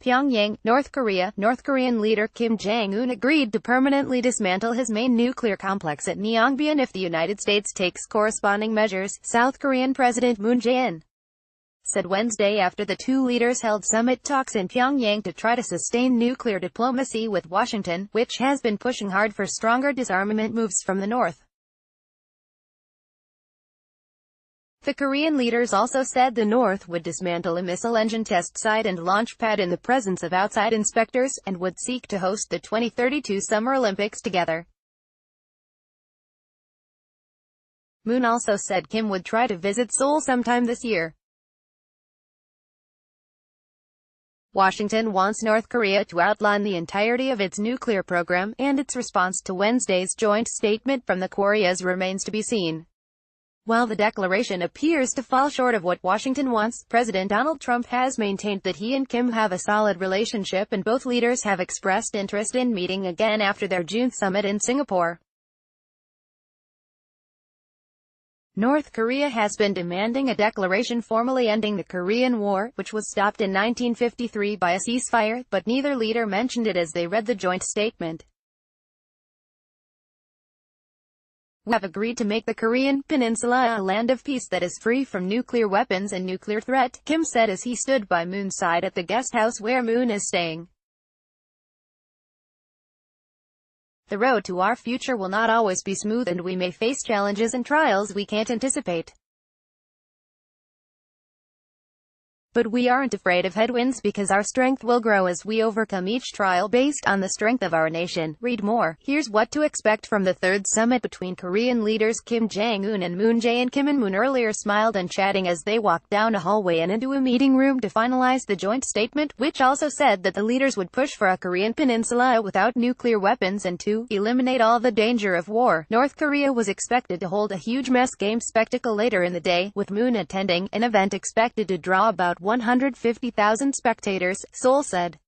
Pyongyang, North Korea. North Korean leader Kim Jong Un agreed to permanently dismantle his main nuclear complex at Nyongbyon if the United States takes corresponding measures, South Korean President Moon Jae-in said Wednesday after the two leaders held summit talks in Pyongyang to try to sustain nuclear diplomacy with Washington, which has been pushing hard for stronger disarmament moves from the North. The Korean leaders also said the North would dismantle a missile engine test site and launch pad in the presence of outside inspectors, and would seek to host the 2032 Summer Olympics together. Moon also said Kim would try to visit Seoul sometime this year. Washington wants North Korea to outline the entirety of its nuclear program, and its response to Wednesday's joint statement from the Koreas remains to be seen. While the declaration appears to fall short of what Washington wants, President Donald Trump has maintained that he and Kim have a solid relationship, and both leaders have expressed interest in meeting again after their June summit in Singapore. North Korea has been demanding a declaration formally ending the Korean War, which was stopped in 1953 by a ceasefire, but neither leader mentioned it as they read the joint statement. "We have agreed to make the Korean Peninsula a land of peace that is free from nuclear weapons and nuclear threat," Kim said as he stood by Moon's side at the guest house where Moon is staying. "The road to our future will not always be smooth, and we may face challenges and trials we can't anticipate. But we aren't afraid of headwinds because our strength will grow as we overcome each trial based on the strength of our nation." Read more. Here's what to expect from the third summit between Korean leaders Kim Jong Un and Moon Jae-in. Kim and Moon earlier smiled and chatting as they walked down a hallway and into a meeting room to finalize the joint statement, which also said that the leaders would push for a Korean peninsula without nuclear weapons and to eliminate all the danger of war. North Korea was expected to hold a huge mass game spectacle later in the day, with Moon attending, an event expected to draw about 150,000 spectators, Seoul said.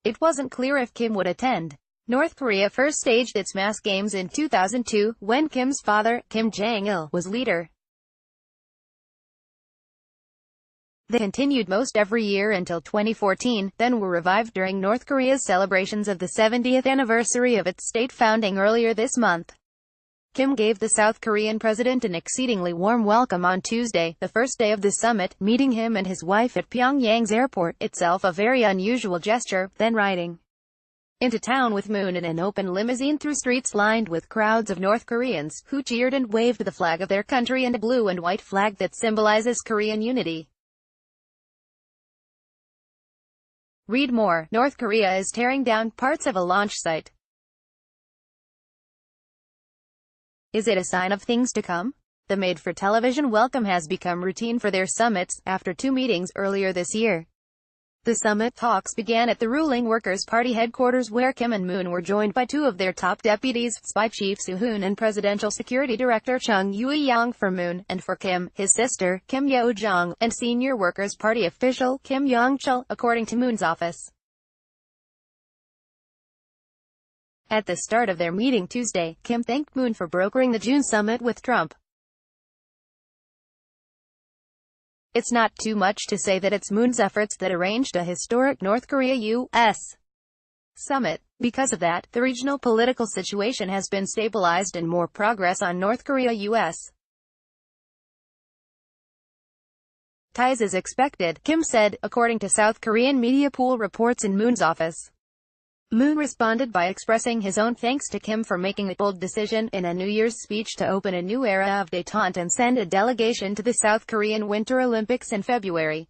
It wasn't clear if Kim would attend. North Korea first staged its mass games in 2002, when Kim's father, Kim Jong-il, was leader. They continued most every year until 2014, then were revived during North Korea's celebrations of the 70th anniversary of its state founding earlier this month. Kim gave the South Korean president an exceedingly warm welcome on Tuesday, the first day of the summit, meeting him and his wife at Pyongyang's airport, itself a very unusual gesture, then riding into town with Moon in an open limousine through streets lined with crowds of North Koreans, who cheered and waved the flag of their country and a blue and white flag that symbolizes Korean unity. Read more. North Korea is tearing down parts of a launch site. Is it a sign of things to come? The made-for-television welcome has become routine for their summits, after two meetings earlier this year. The summit talks began at the ruling Workers' Party headquarters, where Kim and Moon were joined by two of their top deputies, Spy Chief Soo-hoon and Presidential Security Director Chung Yoo-young for Moon, and for Kim, his sister, Kim Yo-jong, and senior Workers' Party official, Kim Yong-chul, according to Moon's office. At the start of their meeting Tuesday, Kim thanked Moon for brokering the June summit with Trump. "It's not too much to say that it's Moon's efforts that arranged a historic North Korea-U.S. summit. Because of that, the regional political situation has been stabilized and more progress on North Korea-U.S. ties is expected," Kim said, according to South Korean media pool reports in Moon's office. Moon responded by expressing his own thanks to Kim for making a bold decision in a New Year's speech to open a new era of détente and send a delegation to the South Korean Winter Olympics in February.